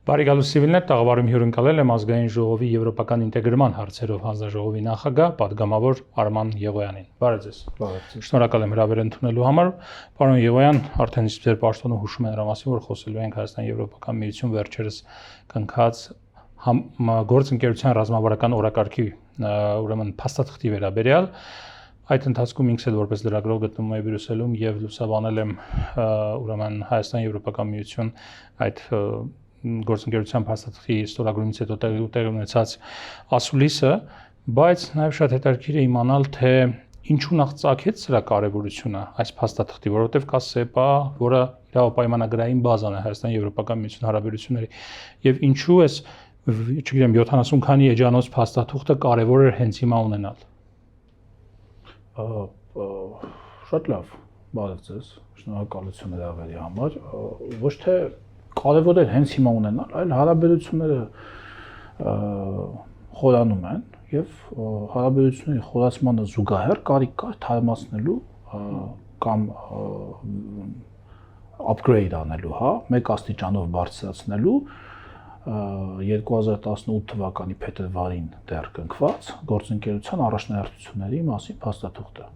Բարի գալուս Սիվիլներ, տաղավարում հյուրընկալել եմ ազգային ժողովի եվրոպական ինտեգրման հարցերով հանձնաժողովի նախագահ, պատգամավոր Արման Եղոյանին։ Բարև ձեզ։ Շնորհակալ եմ հրավեր ընդունելու համար։ Պարոն Եղոյան, արդեն իսկ ձեր պաշտոնը հուշում են նրա մասին, որ խոսելու ենք Հայաստան-Եվրոպական միություն վերջերս կնքած գործընկերության ռազմավարական օրակարգի, ուրեմն փաստաթղթի վերաբերյալ։ Այդ ընթացքում ինքս էլ որպես լրագրող գտնվում եմ Բրյուսելում եւ լուսաբանել եմ ուրեմն Հայաստան-Եվրոպական միություն այդ գործընկերության փաստաթղթի ստորագրումից հետո տեղի ունեցած ասուլիսը, բայց նաև շատ հետաքրքիր է իմանալ, թե ինչու նախ ծագեց սրա կարևորությունը այս փաստաթղթի, որովհետև կա ՍԵՊԱ, որը իրավապայմանագրային բազան է Հայաստան-Եվրոպական միություն հարաբերությունների, եւ ինչու էս, չգիտեմ, 70 քանի էջանոց փաստաթուղթը կարևոր էր հենց հիմա ունենալ։ Շատ լավ, բարև ձեզ, շնորհակալություն հրավերի համար, ոչ թե կարևոր էր հենց հիմա ունենալ, այլ հարաբերությունները խորանում են եւ հարաբերությունների խորացմանը զուգահեռ կարիք կա թարմացնելու կամ upgrade անելու, հա, մեկ աստիճանով բարձրացնելու 2018 թվականի փետրվարին դեռ կնքված գործընկերության առաջնահերթությունների մասին փաստաթուղթը։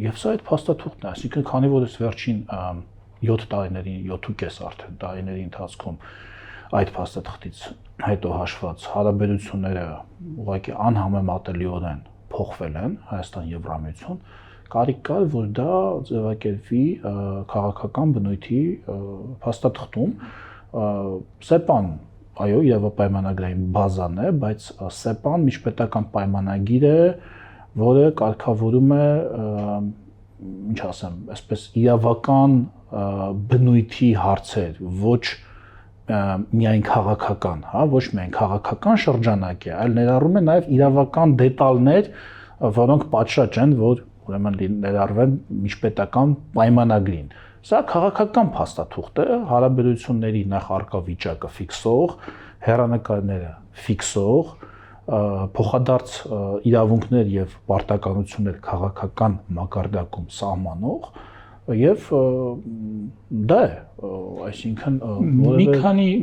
Եվ սա այդ փաստաթուղթն է, այսինքն քանի որ այս վերջին 7 տարիների, 7.5 արդեն տարիների ընթացքում այդ փաստաթղթից հետո հաշված հարաբերությունները ուղղակի անհամեմատելիորեն փոխվել են Հայաստան-Եվրամիություն, կարիք կար, որ դա ձևակերպվի քաղաքական բնույթի փաստաթղթում, ՍԵՊԱ-ն, այո, իրավապայմանագրային բազան է, բայց ՍԵՊԱ-ն միջպետական պայմանագիր է, որը կարգավորում է, ինչ ասեմ, այսպես իրավական բնույթի հարցեր, ոչ միայն քաղաքական, հա, ոչ միայն քաղաքական շրջանակ է, այլ ներառում է նաև իրավական դետալներ, որոնք պատշաճ են, որ ուրեմն ներառվեն միջպետական պայմանագրին։ Սա քաղաքական փաստաթուղթ է, հարաբերությունների նախ առկա վիճակը ֆիքսող, հեռանկարները ֆիքսող, փոխադարձ իրավունքներ եւ պարտականություններ քաղաքական մակարդակում սահմանող եւ դա է, այսինքն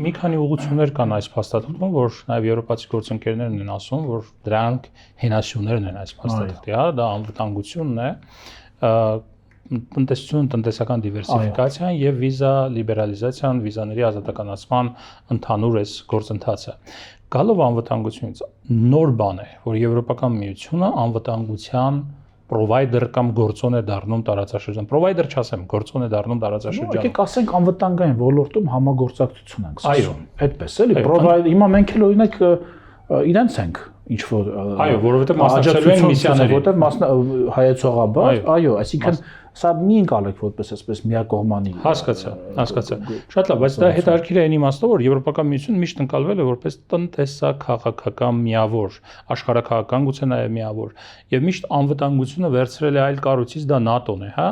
մի քանի ուղղություններ կան այս փաստաթղթում, որ նաեւ եվրոպացի գործընկերներն են ասում, որ դրանք հենասյուներն են այս փաստաթղթի, հա, դա անվտանգությունն է, տնտեսություն, տնտեսական դիվերսիֆիկացիան եւ վիզա լիբերալիզացիան, վիզաների ազատականացման ընդհանուր այս գործընթացը։ Գալով անվտանգությունից նոր բան է, որ Եվրոպական միությունը անվտանգության պրովայդեր կամ գործոն է դառնում տարածաշրջան։ Պրովայդեր չասեմ, գործոն է դառնում տարածաշրջանում։ Եկեք ասենք անվտանգային ոլորտում համագործակցություն ենք սկսում։ Այդպես էլի, պրովայդ հիմա մենք էլ օրինակ իրենց ենք ինչ որ այո, որովհետև մասնակցելու են միսիաների, որովհետև հայեցողաբար, այո, այսինքն սա մի ընկալեք որպես այսպես միակողմանի։ Հասկացա։ Շատ լավ, բայց դա հետաքրքիր է այն իմաստով, որ Եվրոպական միությունը միշտ ընկալվել է որպես տնտեսա-քաղաքական միավոր, աշխարհաքաղաքական գուցե նաև միավոր, եւ միշտ անվտանգությունը վերցրել է այլ կառույցից, դա ՆԱՏՕ-ն է, հա։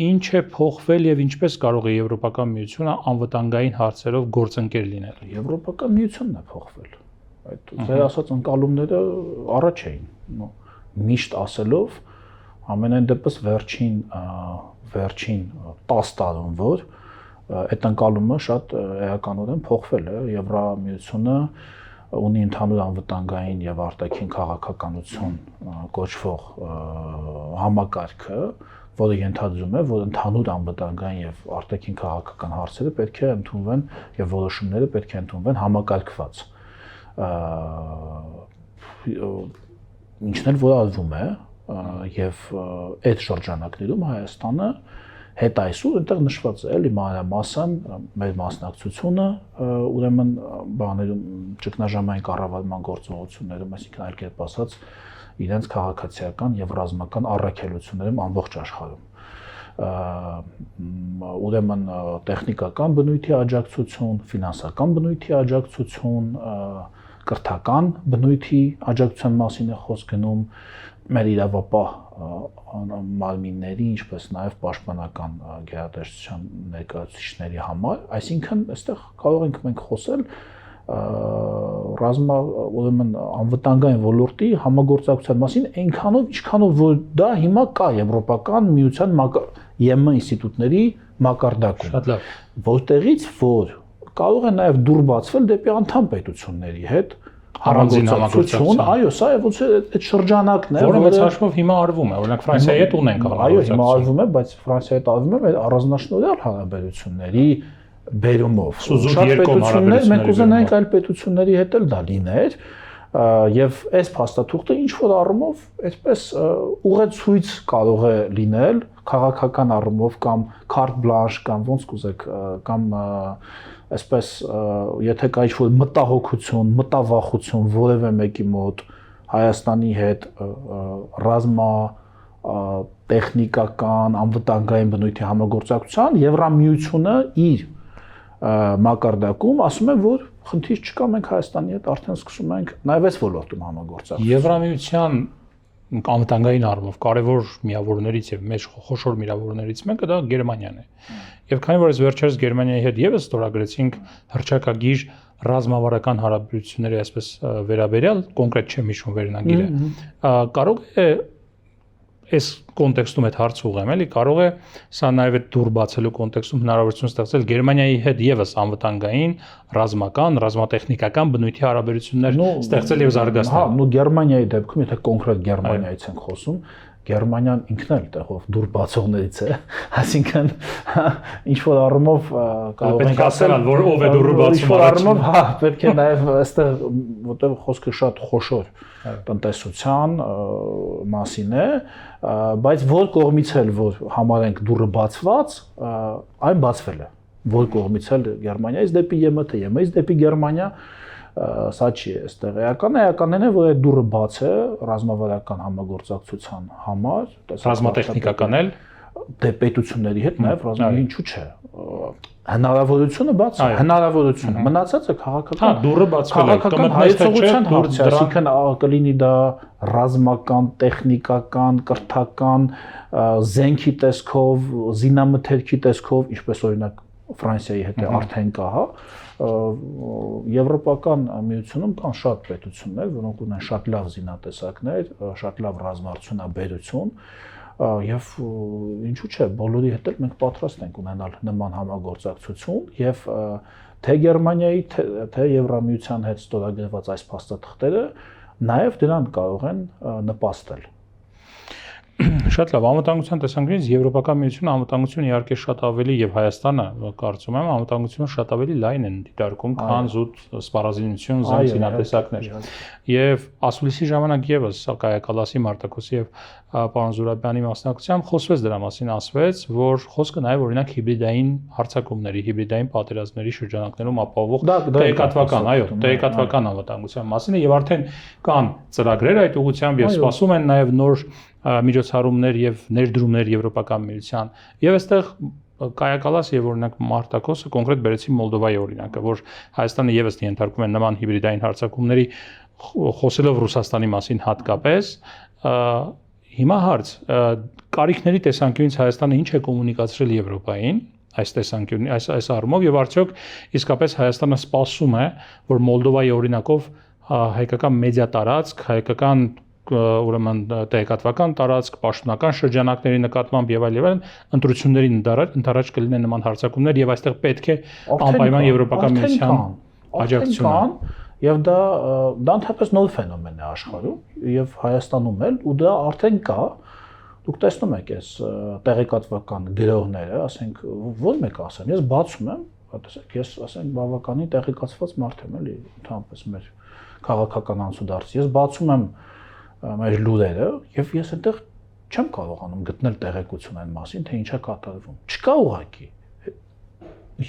Ինչ է փոխվել եւ ինչպես կարող է Եվրոպական միությունը անվտանգային հարցերով գործընկեր լինել։ Եվրոպական միությունն է փոխվել։ Այդ ձեր ասած ընկալումները առաջ էին, միշտ ասելով ամենայն դեպս վերջին 10 տարում, որ այդ ընկալումը շատ էականորեն փոխվել է, Եվրամիությունը ունի ընդհանուր անվտանգային եւ արտաքին քաղաքականություն կոչվող համակարգը, որը ենթադրում է, որ ընդհանուր անվտանգային եւ արտաքին քաղաքական հարցերը պետք է ընդունվեն եւ որոշումները պետք է ընդունվեն համակարգված։ Ինչն էլ որ արվում է եւ այդ շրջանակներում Հայաստանը հետ այսօր այնտեղ նշված է, էլի մանրամասն մեր մասնակցությունը ուրեմն բաներում ճգնաժամային կառավարման գործողություններում, այսինքն այլ կերպ ասած, իրենց քաղաքացիական եւ ռազմական առաքելություններում ամբողջ աշխարհում ուրեմն տեխնիկական բնույթի աջակցություն, ֆինանսական բնույթի աջակցություն, կրթական բնույթի աջակցության մասին է խոսք գնում մեր իրավապահ մարմինների, ինչպես նաև պաշտպանական գերատեսչության ներկայացուցիչների համար, այսինքն այստեղ կարող ենք մենք խոսել ուրեմն անվտանգային ոլորտի համագործակցության մասին այնքանով, ինչքանով որ դա հիմա կա Եվրոպական միության ԵՄ ինստիտուտների մակարդակում։ Շատ լավ։ Որտեղից որ կարող է նաև դուր բացվել դեպի անդամ պետությունների հետ համագործակցություն, այո, սա է ոնց այդ շրջանակն է, որը մեծ հաշվով հիմա արվում է, օրինակ Ֆրանսիայի հետ ունենք այո, հիմա արվում է, բայց Ֆրանսիայի հետ արվում է առանձնաշնորհյալ հարաբերությունների բերումով։ Շատ պետություններ, մենք կուզենայինք այլ պետությունների հետ էլ դա լիներ, եւ այս փաստաթուղթը ինչ որ առումով այդպես ուղեցույց կարող է լինել քաղաքական առումով կամ carte blanche կամ ոնց կուզեք կամ այսպես եթե կա ինչ-որ մտահոգություն, մտավախություն որևէ մեկի մոտ Հայաստանի հետ ռազմա տեխնիկական անվտանգային բնույթի համագործակցության Եվրամիությունը իր մակարդակում ասում է, որ խնդիր չկա, մենք Հայաստանի հետ արդեն սկսում ենք նաև այս ոլորտում համագործակցել։ Եվրամիության անվտանգային առումով կարևոր միավորներից եւ մեծ խոշոր միավորներից մեկը դա Գերմանիան է։ Եվ քանի որ այս վերջերս Գերմանիայի հետ եւս ստորագրեցինք հռչակագիր ռազմավարական հարաբերությունների այսպես վերաբերյալ, կոնկրետ չեմ հիշում վերնագիրը, կարող է այս կոնտեքստում այդ հարցը ուղղեմ, էլի կարող է սա նաև այդ դուր բացելու կոնտեքստում հնարավորություն ստեղծել Գերմանիայի հետ եւս անվտանգային, ռազմական, ռազմատեխնիկական բնույթի հարաբերություններ ստեղծել եւ զարգացնել։ Հա, նո Գերմանիայի դեպքում, եթե կոնկրետ Գերմանիայից ենք խոսում, Գերմանիան ինքն էլ տեղով դուր բացողներից է, այսինքն ինչ որ առումով կարող ենք ասել, որ ով է դուրը բացում, ինչ որ առումով, հա, պետք է նաև այստեղ որտեղ խոսքը շատ խոշոր տնտեսության մասին է, բայց որ կողմից էլ որ համարենք դուրը բացված, այն բացվել է, որ կողմից էլ Գերմանիայից դեպի ԵՄԹ, ԵՄ-ից դեպի Գերմանիա սա չի է, այստեղ էականն է, որ այդ դուրը բաց է ռազմավարական համագործակցության համար, ռազմատեխնիկական էլ դե պետությունների հետ նաև ռազմական ինչու՞ չէ։ Հնարավորությունը բաց է, հնարավորությունը մնացածը քաղաքական։ Հա, դուրը բացվել է, քաղաքական հայեցողության հարց է, այսինքն կլինի դա ռազմական, տեխնիկական, կրթական, զենքի տեսքով, զինամթերքի տեսքով, ինչպես օրինակ Ֆրանսիայի հետ արդեն կա, հա, Եվրոպական միությունում կան շատ պետություններ, որոնք ունեն շատ լավ զինատեսակներ, շատ լավ ռազմաարդյունաբերություն, եւ ինչու՞ չէ, բոլորի հետ էլ մենք պատրաստ ենք ունենալ նման համագործակցություն եւ թե Գերմանիայի, թե Եվրամիության հետ ստորագրված այս փաստաթղթերը նաեւ դրան կարող են նպաստել։ Շատ լավ, անվտանգության տեսանկյունից Եվրոպական միությունը անվտանգություն իհարկե շատ ավելի եւ Հայաստանը կարծում եմ անվտանգությունը շատ ավելի լայն են դիտարկում, քան զուտ սպառազինություն, զինատեսակներ։ Եվ ասուլիսի ժամանակ եւս Սակայա Կալասի Մարտակոսի եւ պարոն Զուրաբյանի մասնակցությամբ խոսվեց դրա մասին, ասվեց, որ խոսքը նաեւ օրինակ հիբրիդային հարձակումների, հիբրիդային պատերազմների շրջանակներում ապահովող տեղեկատվական, այո, տեղեկատվական անվտանգության մասին է եւ արդեն կան ծրագրեր այդ ուղղությամբ եւ սպասում են նաեւ նոր միջոցառումներ եւ ներդրումներ Եվրոպական միության եւ այստեղ Կայա Կալասը եւ օրինակ Մարտակոսը կոնկրետ բերեցին Մոլդովայի օրինակը, որ Հայաստանը եւս ենթարկում է նման հիբրիդային հարձակումների խոսելով Ռուսաստանի մասին հատկապես հիմա հարց կարիքների տեսանկյունից Հայաստանը ինչ է կոմունիկացրել Եվրոպային այս տեսանկյունի այս առումով եւ արդյոք իսկապես Հայաստանը սպասում է որ Մոլդովայի օրինակով հայկական մեդիա տարածք հայկական ուրեմն տեղեկատվական տարածք, պաշտոնական շրջանակների նկատմամբ եւ այլն ընտրությունների ընդառաջ կլինեն նման հարձակումներ եւ այստեղ պետք է անպայման Եվրոպական միության աջակցությունը եւ դա ընդհանրապես նոր ֆենոմեն է աշխարհում եւ Հայաստանում էլ ու դա արդեն կա դուք տեսնում եք այս տեղեկատվական գրողները, ասենք ո՞ր մեկը ասեմ, ես բացում եմ, տեսեք, ես ասենք բավականին տեղեկացված մարդ եմ էլի, ընդհանրապես մեր քաղաքական անցուդարձ, ես բացում եմ մեր լուրերը եւ ես այնտեղ չեմ կարողանում գտնել տեղեկություն այն մասին, թե ինչ է կատարվում։ Չկա ուղղակի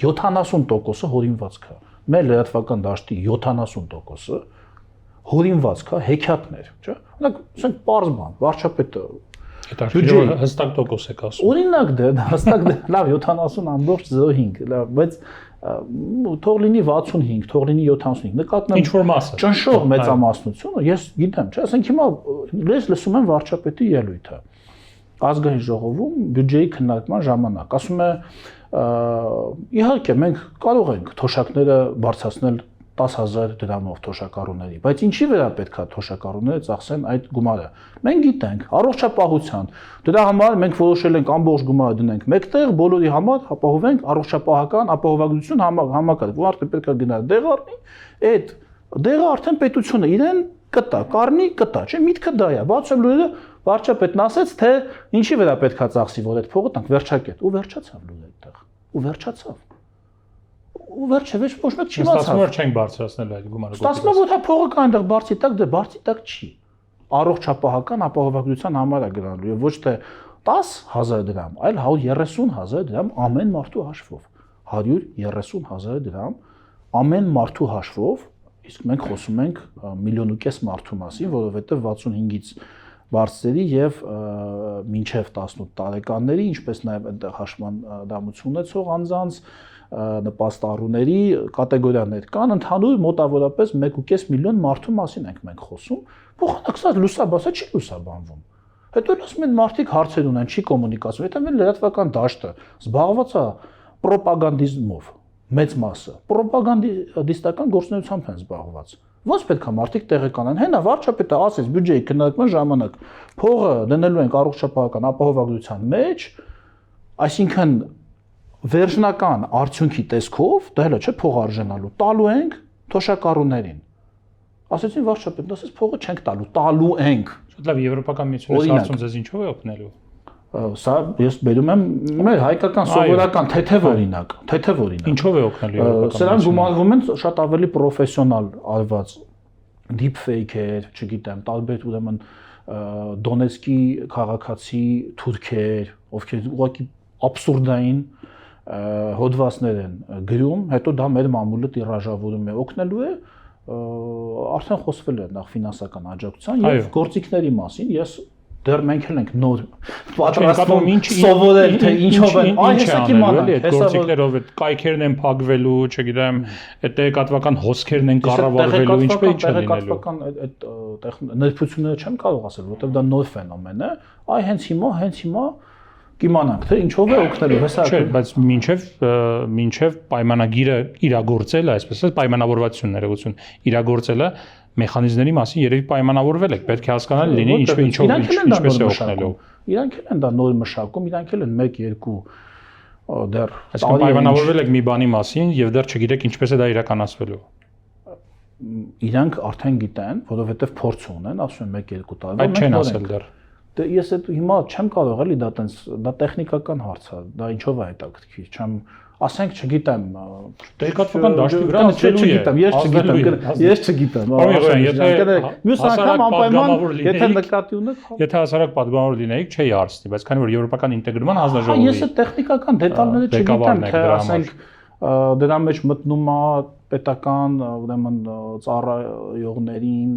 70%-ը հորինված կա։ Մեր լրատվական դաշտի 70%-ը հորինված կա հեքիաթներ, չէ՞։ Օրինակ, ասենք պարզ բան, վարչապետը հստակ տոկոս եք ասում։ Օրինակ դա հստակ լավ 70.05, լավ, բայց թող լինի 65, թող լինի 75, նկատն ինչ որ մասը ճնշող մեծամասնությունը, ես գիտեմ, չէ, ասենք հիմա ես լսում եմ վարչապետի ելույթը ազգային ժողովում բյուջեի քննարկման ժամանակ, ասում է իհարկե մենք կարող ենք թոշակները բարձրացնել 10,000 դրամով թոշակառուների, բայց ինչի վրա պետքա թոշակառուները ծախսեն այդ գումարը։ Մենք գիտենք, առողջապահության, դրա համար մենք որոշել ենք ամբողջ գումարը դնենք մեկտեղ, բոլորի համար ապահովենք առողջապահական ապահովագրություն համակարգ, որ արդեն պետքա գնա դեղ առնի, այդ դեղը արդեն պետությունը իրեն կտա, կառնի, կտա, չէ՞, միտքը դա է։ Բացում լուրերը վարչապետն ասեց, թե ինչի վրա պետքա ծախսի, որ այդ փողը տանք վերջակետ, ու վերջացավ լուրը այդտեղ, ու վերջացավ։ Ու վերջը ոչ մեկ չիմացավ։ Ստացվում է չենք բարձրացնել այդ գումարը։ Ստացվում է, որ հա փողը կա այնտեղ բարձի տակ, դե բարձի տակ չի։ Առողջապահական ապահովագրության համար է գնալու եւ ոչ թե 10,000 դրամ, այլ 130,000 դրամ ամեն մարդու հաշվով։ 130,000 դրամ ամեն մարդու հաշվով, իսկ մենք խոսում ենք 1.5 միլիոն մարդու մասին, որովհետեւ 65-ից բարձրերի եւ մինչեւ 18 տարեկանների, ինչպես նաեւ այնտեղ հաշման դամություն ունեցող անձանց նպաստառուների կատեգորիաներ կան, ընդհանուր մոտավորապես 1.5 միլիոն մարդու մասին ենք մենք խոսում, փոխանակած լուսաբացա չի լուսաբանվում։ Հետո ասում են մարդիկ հարցեր ունեն, չի կոմունիկացում, հետո մեր լրատվական դաշտը զբաղված է պրոպագանդիզմով, մեծ մասը, պրոպագանդիստական գործունեությամբ են զբաղված։ Ոնց պետք է մարդիկ տեղեկանան, հենա վարչապետը ասեց բյուջեի քննարկման ժամանակ փողը դնելու ենք առողջապահական ապահովագրության մեջ, այսինքն վերջնական արդյունքի տեսքով, դա հələ չէ փող արժանալու, տալու ենք թոշակառուներին։ Ասեցին վարչապետն ասեց փողը չենք տալու ենք։ Շատ լավ, Եվրոպական միությունը հարցում ձեզ ինչով է օգնելու։ Սա ես բերում եմ մեր հայկական սովորական թեթև օրինակ։ Ինչով է օգնելու Եվրոպական միությունը։ Սրանք գումարվում են շատ ավելի պրոֆեսիոնալ արված deepfake-եր, չգիտեմ, տարբեր ուրեմն Դոնեցկի քաղաքացի թուրքեր, ովքեր ուղղակի աբսուրդային հոդվածներ են գրում, հետո դա մեր մամուլը տիրաժավորում է, օգնելու է, արդեն խոսվել է նախ ֆինանսական աջակցության եւ գործիքների մասին, ես դեռ մենք էլ ենք նոր պատրաստվում սովորել թե ինչով են այդ գործիքներով այդ կայքերն են փակվելու, չգիտեմ, այդ տեղեկատվական հոսքերն են կառավարվելու, ինչպես ինչ է լինելու։ Այդ ներբությունները չեմ կարող ասել, որովհետեւ դա նոր ֆենոմեն է, այ հենց հիմա կիմանանք թե ինչով է օգնելու, հեսա։ Չէ, բայց մինչև պայմանագիրը իրագործելը, այսպես ասած, պայմանավորվածություն ներողություն, իրագործելը մեխանիզմների մասին երևի պայմանավորվել եք, պետք է հասկանալ լինի ինչպես է օգնելու։ Իրանք էլ են դա նոր մշակում, իրանք էլ են 1-2 դեռ այսինքն պայմանավորվել եք մի բանի մասին եւ դեռ չգիտեք ինչպես է դա իրականացվելու։ Իրանք արդեն գիտեն, որովհետեւ փորձ ունեն, ասում են 1-2 տարի։ Այդ չեն ասել դեռ։ Դե ես այդ հիմա չեմ կարող էլի դա տենց, դա տեխնիկական հարց է, դա ինչով է հետաքրքիր, չեմ, ասենք չգիտեմ, տեղեկատվական դաշտի վրա նշելու է, ես չգիտեմ, մյուս անգամ անպայման, եթե նկատի ունեք, եթե հասարակ պատգամավոր լինեիք, չէի հարցնի, բայց քանի որ եվրոպական ինտեգրման հանձնաժողովի ես այդ տեխնիկական դետալները չգիտեմ, թե ասենք դրա մեջ մտնում է պետական, ուրեմն ծառայողներին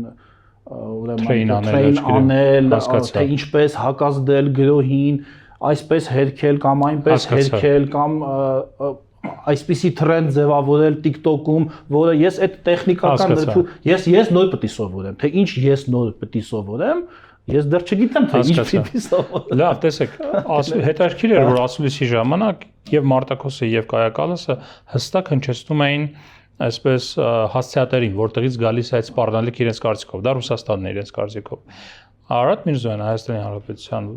train անել, թե ինչպես հակազդել գրոհին, այսպես հերքել կամ այնպես հերքել կամ այսպիսի տրենդ ձևավորել TikTok-ում, որը ես այդ տեխնիկական ես նոր պետք է սովորեմ, թե ինչ ես նոր պետք է սովորեմ, ես դեռ չգիտեմ թե ինչ պետք է սովորեմ։ Լավ, տեսեք, հետաքրքիր էր, որ ասուլիսի ժամանակ եւ Մարտակոսը եւ Կայա Կալասը հստակ հնչեցնում էին այսպես հասցեատերին, որտեղից գալիս է այդ սպառնալիք իրենց կարծիքով, դա Ռուսաստանն է իրենց կարծիքով։ Արարատ Միրզոյանը, Հայաստանի Հանրապետության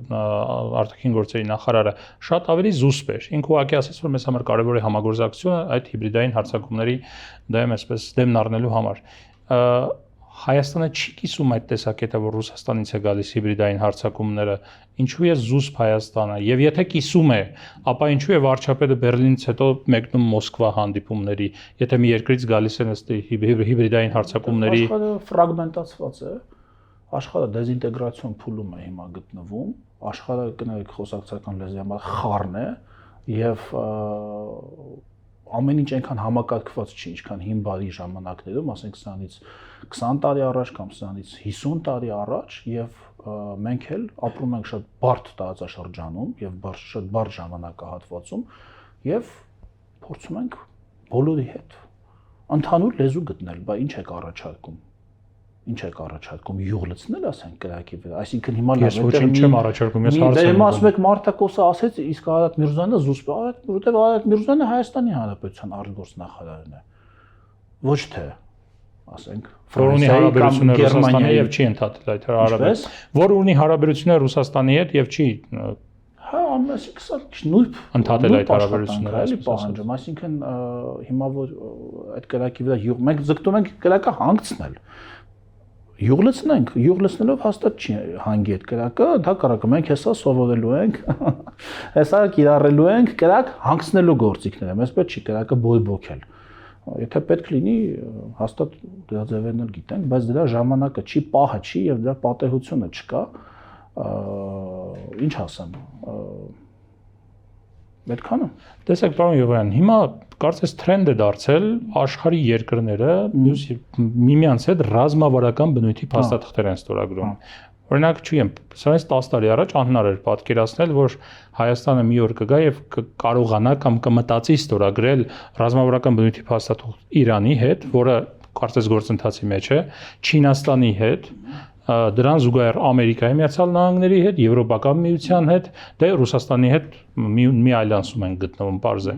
արտաքին գործերի նախարարը շատ ավելի զուսպ էր։ Ինքը ուղղակի ասաց, որ մեզ համար կարևոր է համագործակցությունը այդ հիբրիդային հարձակումների դեմ այսպես դեմն առնելու համար։ Հայաստանը չի կիսում այդ տեսակետը, որ Ռուսաստանից է գալիս հիբրիդային հարձակումները, ինչու է զուսպ Հայաստանը, եւ եթե կիսում է, ապա ինչու է վարչապետը Բերլինից հետո մեկնում Մոսկվա հանդիպումների, եթե մի երկրից գալիս են ըստ հիբրիդային հարձակումների։ Աշխարհը ֆրագմենտացված է, աշխարհը դեզինտեգրացիոն փուլում է հիմա գտնվում, աշխարհը կներեք խոսակցական լեզվի խառն է եւ ամեն ինչ այնքան համակարգված չի, ինչքան հին բարի ժամանակներում, ասենք սրանից 20 տարի առաջ կամ սրանից 50 տարի առաջ եւ մենք էլ ապրում ենք շատ բարդ տարածաշրջանում եւ շատ բարդ ժամանակահատվածում եւ փորձում ենք բոլորի հետ ընդհանուր լեզու գտնել, բայց ինչ եք առաջարկում յուղ լցնել, ասենք կրակի վրա, այսինքն հիմա ես ոչինչ չեմ առաջարկում, ես հարց եմ ասում, ասում եք Մարտակոսը ասեց, իսկ Արարատ Միրզոյանը զուսպ, որտեղ Արարատ Միրզոյանը Հայաստանի Հանրապետության արտգործնախարարն է։ Ոչ թե ասենք որ ունի հարաբերություններ Ռուսաստանի եւ չի ընդհատել այդ հարաբերությունները, որ ունի հարաբերություններ Ռուսաստանի հետ եւ չի հա ամենից նույն ընդհատել այդ հարաբերությունները, էլի պահանջում, այսինքն հիմա որ այդ կրակի վրա մենք ձգտում ենք կրակը հանգցնել յուղ լցնելով հաստատ չի հանգի այդ կրակը, դա կրակը մենք հեսա սովորելու ենք, հեսա կիրառելու ենք կրակ հանգցնելու գործիքները, մեզ պետք չի կրակը բոյբոքել։ Եթե պետք լինի, հաստատ դրա ձևերն էլ գիտենք, բայց դրա ժամանակը չի, պահը չի եւ դրա պատեհությունը չկա, ինչ ասեմ, այդքանը։ Տեսեք, պարոն Եղոյան, հիմա կարծես թրենդ է դարձել աշխարհի երկրները միմյանց հետ ռազմավարական բնույթի փաստաթղթեր են ստորագրում։ Օրինակ, չգիտեմ, սրանից 10 տարի առաջ անհնար էր պատկերացնել, որ Հայաստանը մի օր կգա եւ կարողանա կամ կմտածի ստորագրել ռազմավարական բնույթի փաստաթուղթ Իրանի հետ, որը կարծես գործընթացի մեջ է, Չինաստանի հետ, դրան զուգահեռ Ամերիկայի Միացյալ Նահանգների հետ, Եվրոպական միության հետ, դե Ռուսաստանի հետ մի այլանսում են գտնվում, պարզ է։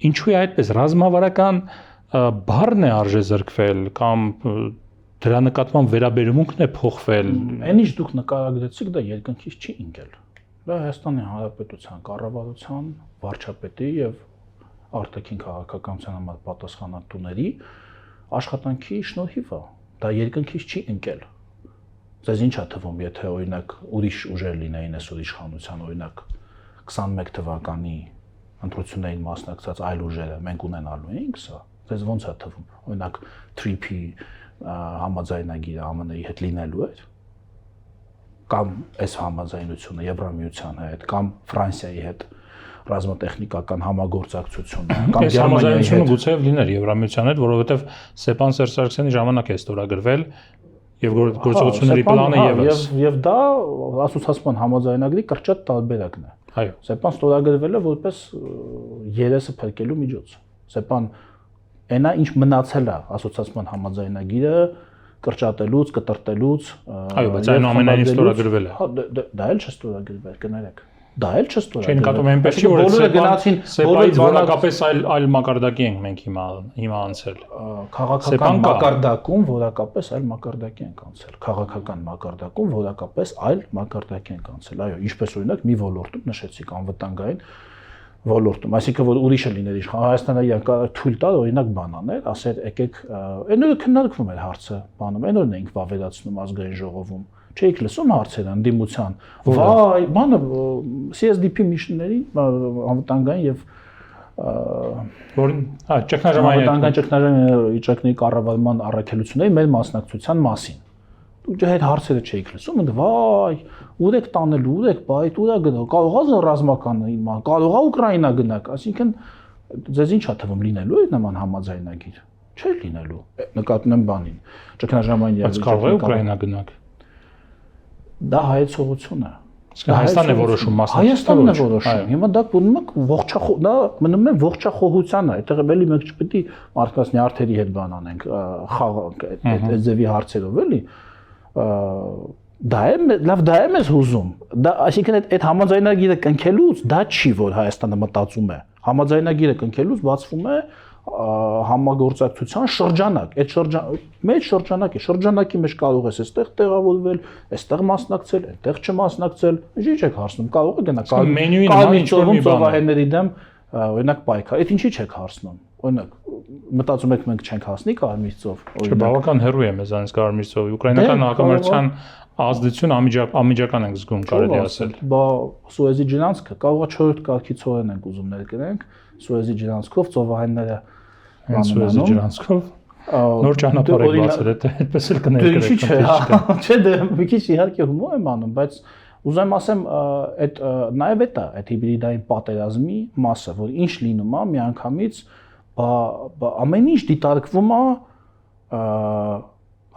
Ինչու է այդպես ռազմավարական բառն է արժե զրկվել կամ դրա նկատմամբ վերաբերմունքն է փոխվել։ Այն ինչ դուք նկարագրեցիք, դա երկնքից չի ընկել։ Դա Հայաստանի Հանրապետության կառավարության, վարչապետի եւ արտաքին քաղաքականության համար պատասխանատուների աշխատանքի շնորհիվ է։ Դա երկնքից չի ընկել։ Ձեզ ինչ է թվում, եթե օրինակ ուրիշ ուժեր լինեին այսօր իշխանության, օրինակ 21 թվականի ընտրություններին մասնակցած այլ ուժերը մենք ունենալու էինք սա։ Ձեզ ո՞նց է թվում, օրինակ 3P համաձայնագիրը ԱՄՆ-ի հետ լինելու էր, կամ այս համաձայնությունը Եվրամիության հետ, կամ Ֆրանսիայի հետ ռազմատեխնիկական համագործակցությունը, կամ Գերմանիայի հետ գուցեև լիներ Եվրամիության հետ, որովհետև Ստեփան Սերժսարքսյանի ժամանակ է ստորագրվել եւ գործողությունների պլանը եւս։ Եվ դա ասոցիացիոն համաձայնագրի կրճատ տարբերակն է։ Այո։ Ստեփան ստորագրվել է որպես երեսը փրկելու միջոց։ Ստեփան այնա ինչ մնացել է ասոցիացիոն համաձայնագիրը կրճատելուց, կտրտելուց, այո, բայց այնուամենայնիվ ստորագրվել է։ Դա էլ չստորագրվել, կներեք։ Դա էլ չստորագրվել։ Չեն կատում այնպես չի, որ բոլորը գնացին սեպայից որակապես այլ մակարդակի ենք մենք հիմա անցել։ Քաղաքական մակարդակում որակապես այլ մակարդակի ենք անցել։ Քաղաքական մակարդակում որակապես այլ մակարդակի ենք անցել։ Այո, ինչպես օրինակ մի ոլորտում նշեցիք անվտանգային ոլորտում, այսինքն որ ուրիշը լիներ իշխան Հայաստանը իրենք թույլ տալ օրինակ բան աներ, ասեր եկեք, այն օրը քննարկվում էր հարցը, բանում, այն օրն էինք վավերացնում ազգային ժողովում, չէիք լսում հարցերը ընդդիմության, վայ, բանը CSDP միշնների անվտանգային եւ որին ճգնաժամային վիճակների կառավարման առաքելությունների մեր մասնակցության մասին։ Դուք այդ հարցերը չէիք լսում, ընդ վայ, ուր եք տանելու, ուր եք բայ, ուր է գնալ, կարող է ռազմական իման, կարող է Ուկրաինա գնաք, այսինքն ձեզ ինչ է թվում լինելու է նման համաձայնագիր։ Չէ լինելու, նկատում եմ բանին։ Ճգնաժամային եւ կարող է Ուկրաինա գնաք։ Դա հայեցողություն է։ Հայաստանն է որոշում մասնակցել։ Հայաստանն է որոշում։ Հիմա դա դա մնում է ողջախոհությանը, այդտեղ էլի մենք չպետք է մարդկանց նյարդերի հետ բան անենք, խաղանք այդ ձևի հարցերով էլի։ Դա է մեզ հուզում։ Դա այսինքն այդ համաձայնագիրը կնքելուց դա չի, որ Հայաստանը մտածում է։ Համաձայնագիրը կնքելուց բացվում է համագործակցության շրջանակ, այդ մեծ շրջանակ է, շրջանակի մեջ կարող ես այստեղ տեղավորվել, այստեղ մասնակցել, այդտեղ չմասնակցել, ինչ եք հարցնում, կարող է գնա կարմիր ծովում ծովահենների դեմ օրինակ պայքար, այդ ինչի չեք հարցնում, օրինակ մտածում եք մենք չենք հասնի կարմիր ծով, օրինակ բավական հեռու է մեզանից կարմիր ծովը, ուկրաինական հակամարտության ազդեցություն անմիջական ենք զգում, կարելի ասել։ Բա Սուեզի ջրանցքը կարող է 4-րդ կարգի ծովն ենք ուզում ներկրենք, Սուեզի ջրանցքով ծովահենները Սուեզի ջրանցքով նոր ճանապարհ եք բացել, այդպես էլ կներկրեք։ Չէ, դե մի քիչ իհարկե հումոր եմ անում, բայց ուզում ասեմ, այդ նաև է այդ հիբրիդային պատերազմի մասը, որ ինչ լինում է միանգամից, ամեն ինչ դիտարկվում է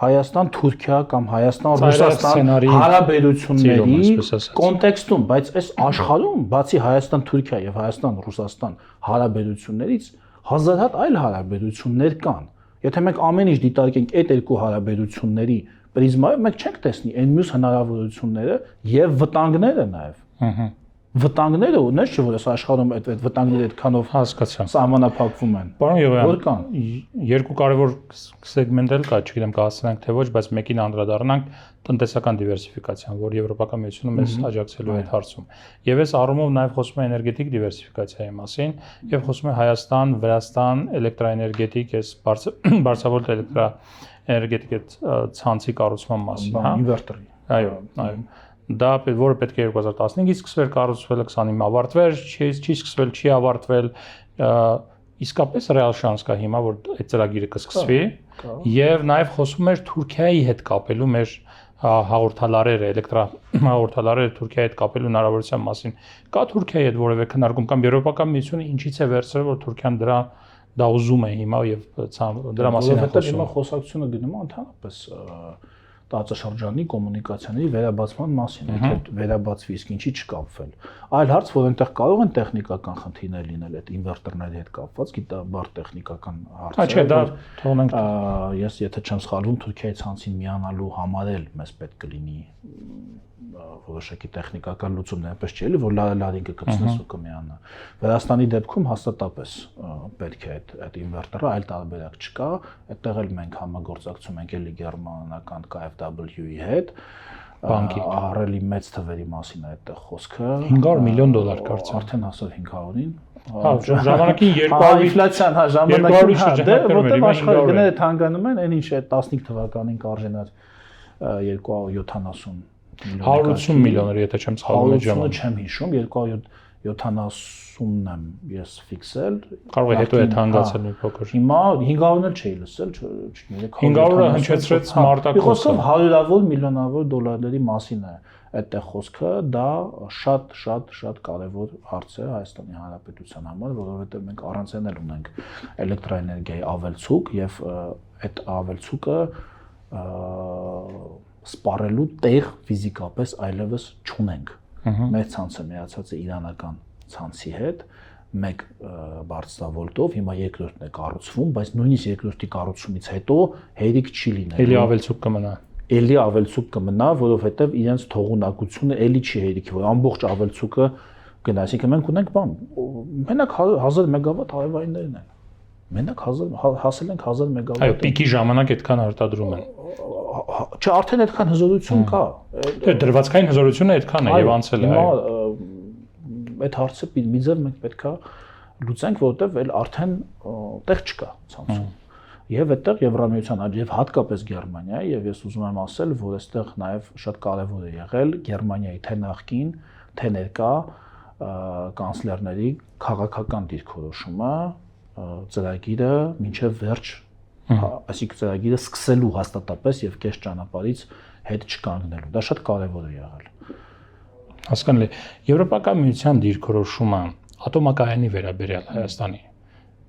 Հայաստան-Թուրքիա կամ Հայաստան-Ռուսաստան հարաբերությունների կոնտեքստում, բայց այս աշխարհում, բացի Հայաստան-Թուրքիա եւ Հայաստան-Ռուսաստան հարաբերություններից, հազար հատ այլ հարաբերություններ կան։ Եթե մենք ամեն ինչ դիտարկենք այդ երկու հարաբերությունների պրիզմայով, մենք չենք տեսնի այն մյուս հնարավորությունները եւ վտանգները նաեւ։ վտանգները ունես չէ որ այս աշխարհում այդ վտանգները այդքանով հասկացա սահմանափակվում են։ Պարոն Եղոյան, որ կան երկու կարևոր սեգմենտ էլ կա, չգիտեմ կհասցնենք թե ոչ, բայց մեկին անդրադառնանք տնտեսական դիվերսիֆիկացիան, որ Եվրոպական միությունը մեզ աջակցելու է այդ հարցում։ Եւ այս առումով նաև խոսում է էներգետիկ դիվերսիֆիկացիայի մասին եւ խոսում է Հայաստան, Վրաստան, էլեկտրաէներգետիկ, այս բարձրավոլտ էներգետիկ ցանցի կառուցման մասին, հա։ Ինվերտորի։ Այո, այո։ Դա որը պետք է 2015-ից սկսվել կառուցվել, 29 ավարտվել, չի սկսվել, չի ավարտվել, իսկապես ռեալ շանս կա հիմա որ այդ ծրագիրը կսկսվի եւ նաեւ խոսում էր Թուրքիայի հետ կապելու մեր հաղորդալարերը, էլեկտրահաղորդալարերը Թուրքիայի հետ կապելու հնարավորության մասին։ Կա Թուրքիայի հետ որևէ քննարկում կամ Եվրոպական միությունը ինչից է վերցրել որ Թուրքիան դա ուզում է հիմա եւ դրա մասին է խոսում։ Հիմա խոսակցությունը գնում է ընդհանրապես տարածաշրջանի կոմունիկացիաների վերաբացման մասին, եթե վերաբացվի, իսկ ինչի չկապվել։ Այլ հարց, որ այնտեղ կարող են տեխնիկական խնդիրներ լինել այդ ինվերտորների հետ կապված, գիտա, բար տեխնիկական հարց է։ Չէ, դա թողնենք։ Ես եթե չեմ սխալվում, Թուրքիայի ցանցին միանալու համար էլ մեզ պետք կլինի որոշակի տեխնիկական լուծումներ, այնպես չէ՞ որ լարինգը կցնես ու կմիանա։ Վրաստանի դեպքում հաստատապես պետք է այդ ինվերտորը, այլ տարբերակ չկա, այդտեղ էլ մենք համագործակցում ենք էլի գերմանական KfW-ի հետ, բանկի ահռելի մեծ թվերի մասին է այդտեղ խոսքը։ $500 միլիոն կարծեմ։ Արդեն հասավ 500-ին։ Հա, ժամանակին 200 ինֆլյացիան, հա, ժամանակին դե որտեղ աշխարհի գները թանկանում են, այն ինչ է 15 թվականին կարժենար 270 180 միլիոն եթե չեմ սխալվում այդ ժամանակ։ Չեմ հիշում, 270-ն եմ ես ֆիքսել։ Կարող է հետո է թանկացել մի փոքր։ Հիմա 500-ն էլ չէի լսել, 500-ը հնչեցրեց մարտակոսը։ Խոսքով հարյուրավոր միլիոնավոր դոլարների մասին է այդտեղ խոսքը, դա շատ կարևոր հարց է Հայաստանի Հանրապետության համար, որովհետև մենք առանց էլ ունենք էլեկտրաէներգիայի ավելցուկ եւ այդ ավելցուկը սպառելու տեղ ֆիզիկապես այլևս չունենք։ Մեր ցանցը միացած է իրանական ցանցի հետ, մեկ բարձրավոլտով, հիմա երկրորդն է կառուցվում, բայց նույնիսկ երկրորդի կառուցումից հետո հերիք չի լինելու։ Էլի ավելցուկ կմնա։ Էլի ավելցուկ կմնա, որովհետև իրենց թողունակությունը էլի չի հերիքի, որ ամբողջ ավելցուկը գնա, այսինքն մենք ունենք բան, մենակ 1000 մեգավատ հարևաններն են։ Մենակ հասել ենք 1000 մեգավատ։ Այո, պիկի ժամանակ այդքան արտադրում են։ Չէ, արդեն այդքան հզորություն կա։ Դե դրվածքային հզորությունը այդքան է եւ անցել է։ Այդ հարցը մի ձև մենք պետքա լուծենք, որովհետեւ էլ արդեն տեղ չկա ցանցում։ Եվ այդտեղ Եվրամիության եւ հատկապես Գերմանիայի եւ ես ուզում եմ ասել, որ այստեղ նաեւ շատ կարեւոր է եղել Գերմանիայի թե նախկին, թե ներկա կանցլերների քաղաքական դիրքորոշումը, ծրագիրը մինչեւ վերջ, այսինքն ծրագիրը սկսելու հաստատապես եւ կես ճանապարհից հետ չկանգնելու։ Դա շատ կարեւոր է եղել։ Հասկանալի։ Եվրոպական միության դիրքորոշումը ատոմակայանի վերաբերյալ Հայաստանի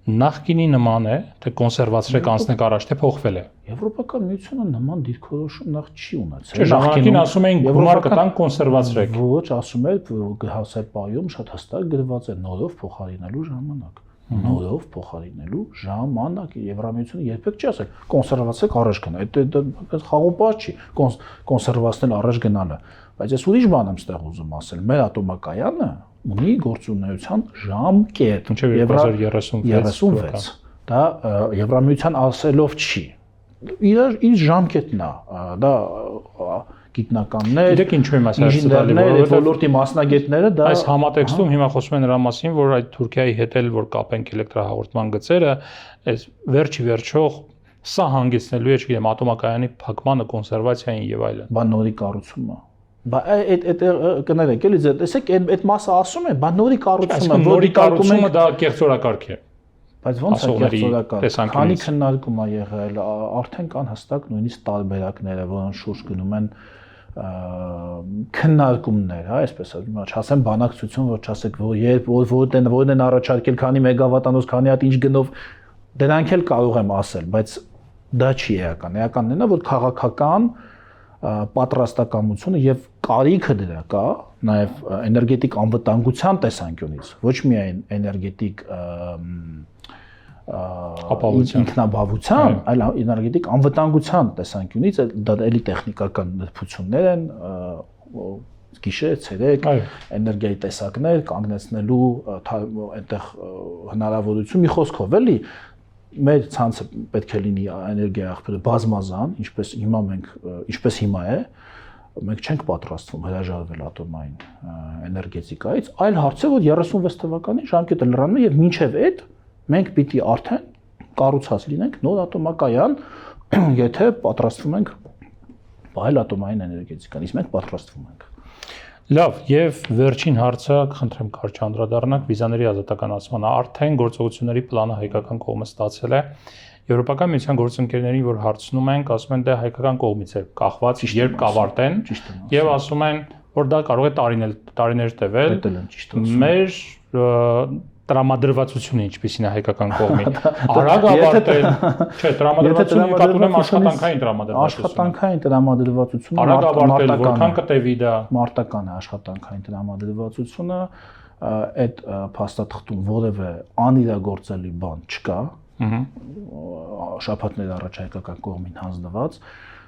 նախկինի նման է, թե կոնսերվացրեք անցնեք առաջ, թե փոխվել է։ Եվրոպական միությունը նման դիրքորոշում նախ չի ունեցել։ Չէ, նախկին ասում էին գումար կտանք կոնսերվացրեք։ Ոչ, ասում էր հասար պայում շատ հստակ գրված է նորով փոխարինելու ժամանակ։ Նորով փոխարինելու ժամանակ Եվրամիությունը երբեք չի ասել կոնսերվացրեք առաջ գնա։ Այդ խաղոպար չի կոնսերվացնել առաջ գնալը։ Բայց ես ուրիշ բան եմ ստեղ ուզում ասել։ Մեր ատոմակայանը ունի գործունեության ժամկետ 2036 դա Եվրամիության ասելով չի իր ժամկետն է դա գիտնականներ գիտեք ինչու եմ ասել ինժեներներ ոլորտի մասնագետները դա այս համատեքստում հիմա խոսում են նրա մասին որ այդ Թուրքիայի հետ էլ որ կապենք էլեկտրահաղորդման գծերը այս վերջի վերջող սա հանգեցնելու է չգիտեմ ատոմակայանի փակմանը կոնսերվացիային եւ այլն բան նորի կառուցումը Բա այդ կներեք էլի տեսեք այդ մասը ասում է, բա նորի կառուցումը, նորի կառուցումը դա կեղծորակարգ է։ Բայց ոնց է կեղծորակարգ։ Քանի քննարկում է եղել, արդեն կան հստակ նույնիսկ տարբերակները, որոնց շուրջ գնում են քննարկումներ, հա, այսպես ասեմ, չասեմ բանակցություն, որ չասեք, որ երբ որն են առաջարկել, քանի մեգավատանոց, քանի հատ ինչ գնով, դրանք էլ կարող եմ ասել, բայց դա չի էական։ Էականն է, որ քաղաքական պատրաստակամությունը եւ կարիքը դրա կա նաեւ էներգետիկ անվտանգության տեսանկյունից ոչ միայն էներգետիկ ինքնաբավության, այլ էներգետիկ անվտանգության տեսանկյունից դա էլի տեխնիկական նրբություններ են գիշեր, ցերեկ, էներգիայի տեսակներ կանգնեցնելու այնտեղ հնարավորություն մի խոսքով էլի մեր ցանցը պետք է լինի էներգիայի աղբյուրը բազմազան, ինչպես հիմա է, մենք չենք պատրաստվում հրաժարվել ատոմային էներգետիկայից, այլ հարց է, որ 36 թվականի ժամկետը լրանում է եւ մինչեւ այդ մենք պիտի արդեն կառուցած լինենք նոր ատոմակայան, եթե պատրաստվում ենք բայել ատոմային էներգետիկան, իսկ մենք պատրաստվում ենք։ Լավ, եւ վերջին հարցը, կխնդրեմ կարճ անդրադառնանք վիզաների ազատականացմանը, արդեն գործողությունների պլանը հայկական կողմը ստացել է։ Եվրոպական միության գործընկերներին, որ հարցնում ենք, ասում են դե հայկական կողմից է կախված, երբ կավարտեն, եւ ասում են, որ դա կարող է տարիներ տևել։ Մեր տրամադրվածությունը ինչպիսին է հայկական կողմի։ Արագ ավարտել, չէ, տրամադրվածությունը նկատում եմ աշխատանքային տրամադրվածությունը։ Աշխատանքային տրամադրվածությունը արագ ավարտել, որքան կտևի դա։ Մարտական է աշխատանքային տրամադրվածությունը, այդ փաստաթղթում որևէ անիրագործելի բան չկա։ Շաբաթներ առաջ հայկական կողմին հանձնված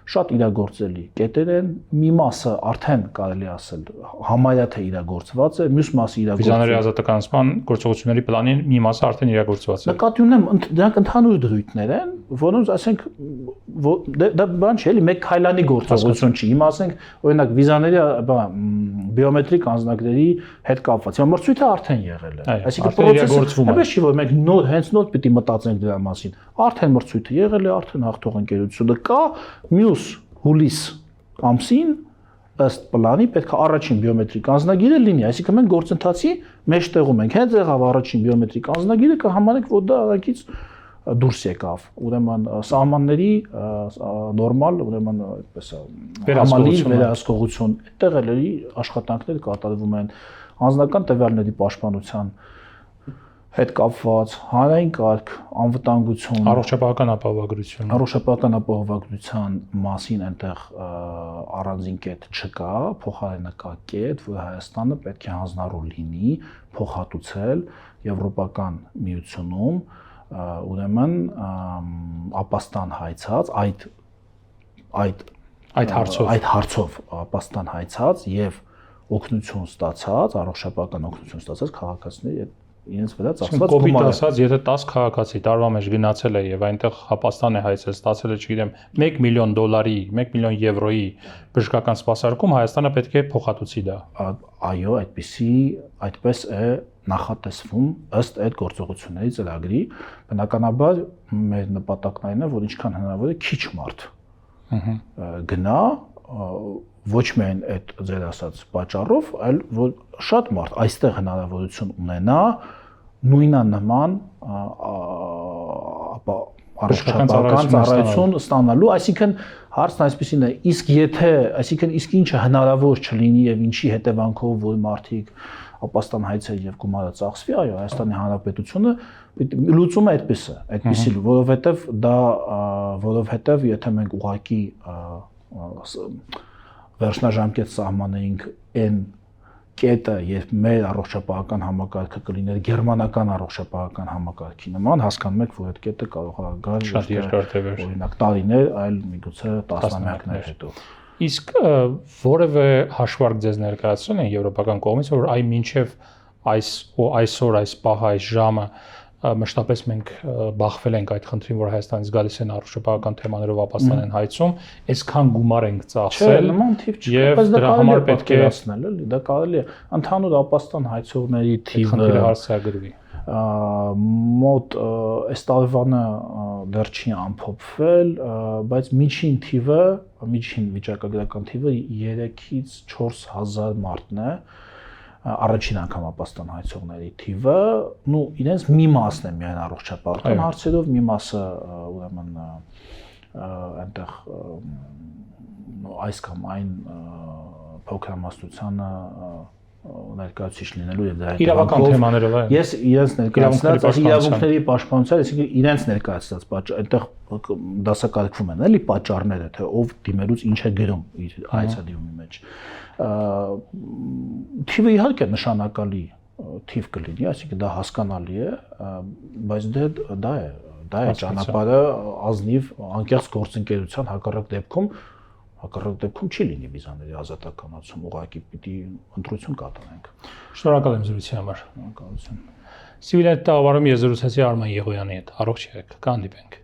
շատ իրագործելի կետեր են, մի մասը արդեն կարելի ասել համարյա թե իրագործված է, մյուս մասը իրագործված է։ Վիզաների ազատականացման գործողությունների պլանի մի մասը արդեն իրագործված է։ Նկատի ունեմ, դրանք ընդհանուր դրույթներ են, որոնց ասենք դա բան չէ, էլի մեկ քայլանի գործողություն չի։ Հիմա ասենք օրինակ վիզաների բիոմետրիկ անձնակների հետ կապված։ Հիմա մրցույթը արդեն եղել է։ Այսինքն պրոցեսը այնպես չի, որ մենք հենց նոր պիտի մտածենք դրա մասին։ Արդեն մրցույթը եղել է, արդեն հաղթող ընկերությունը կա, մյուս հուլիս ամսին ըստ պլանի պետք է առաջին բիոմետրիկ անձնագիրը լինի, այսինքն մենք գործընթացի մեջտեղում ենք, հենց եղավ առաջին բիոմետրիկ անձնագիրը, կհամանենք, որ դա արագից դուրս եկավ, ուրեմն սահմանների նորմալ, ուրեմն այդպես համալիր վերահսկողություն, այդտեղ էլի աշխատանքներ կատարվում են անձնական տվյալների պաշտպանության հետ կապված հանրային կարգ, անվտանգություն, առողջապահական ապահովագրության մասին այնտեղ առանձին կետ չկա, փոխարենը կա կետ, որ Հայաստանը պետք է հանձնառու լինի փոխհատուցել Եվրոպական միությունում, ուրեմն ապաստան հայցած այդ հարցով ապաստան հայցած եւ օգնություն ստացած, առողջապահական օգնություն ստացած քաղաքացիների իրենց վրա ծախսված գումարը։ Կոպիտ ասած, եթե 10 քաղաքացի տարվա մեջ գնացել է եւ այնտեղ ապաստան է հայցել, ստացել է, չգիտեմ, $1 միլիոն, $1 միլիոն եվրոյի բժշկական սպասարկում, Հայաստանը պետք է փոխհատուցի դա։ Այո, այդպես է նախատեսվում ըստ այդ գործողությունների ծրագրի, բնականաբար մեր նպատակն այն է, որ ինչքան հնարավոր է քիչ մարդ գնա, ոչ միայն այդ ձեր ասած պատճառով, այլ որ շատ մարդ այստեղ հնարավորություն ունենա նույնանման առողջապահական ծառայություն ստանալու, այսինքն հարցն այսպեսին է, իսկ ինչը հնարավոր չլինի եւ ինչի հետևանքով որ մարդիկ ապաստան հայցել եւ գումարը ծախսվի, այո, Հայաստանի Հանրապետությունը լուծումը այդպեսի, որովհետեւ եթե մենք ուղղակի վերջնաժամկետ սահմանեինք այն կետը, երբ մեր առողջապահական համակարգը կլիներ գերմանական առողջապահական համակարգի նման, հասկանում եք, որ այդ կետը կարող է գալ շատ երկար տևեր, օրինակ տարիներ, այլ միգուցե տասնամյակներ հետո։ Իսկ որևէ հաշվարկ ձեզ ներկայացրել են եվրոպական կողմից, որ այ մինչև այսօր, այս պահը, այս ժամը մշտապես մենք բախվել ենք այդ խնդրին, որ Հայաստանից գալիս են առողջապահական թեմաներով ապաստան են հայցում, այսքան գումար ենք ծախսել, եւ դրա համար պետք է ասնել, էլի, դա կարելի է ընդհանուր ապաստան հայցողների թիվը հարցագրվի։ Մոտ այս տարվանը դեռ չի ամփոփվել, բայց միջին թիվը, միջին վիճակագրական թիվը 3-ից 4000 մարդն է։ Առաջին անգամ ապաստան հայցողների թիվը, իրենց մի մասն է միայն առողջապահական հարցերով, մի մասը ուրեմն այնտեղ այս կամ այն փոքրամասնությանը ներկայացուցիչ լինելու եւ դրա իրավական թեմաներով է։ Ես իրենց ներկայացած իրավունքների պաշտպանության, այսինքն իրենց ներկայացած այդտեղ դասակարգվում են էլի պատճառները, թե ով դիմելուց ինչ է գրում իր հայցադիմի մեջ։ Թիվը իհարկե նշանակալի թիվ կլինի, այսինքն դա հասկանալի է, բայց դա է ճանապարհը ազնիվ անկեղծ գործընկերության հակառակ դեպքում Հակառակ դեպքում չի լինի վիզաների ազատականացում, ուղղակի պիտի ընտրություն կատարենք։ Շնորհակալ եմ զրույցի համար։ Շնորհակալություն։ Սիվիլիա տաղավարում ես զրուցեցի Արման Եղոյանի հետ։ Առողջ եղեք, կհանդիպենք։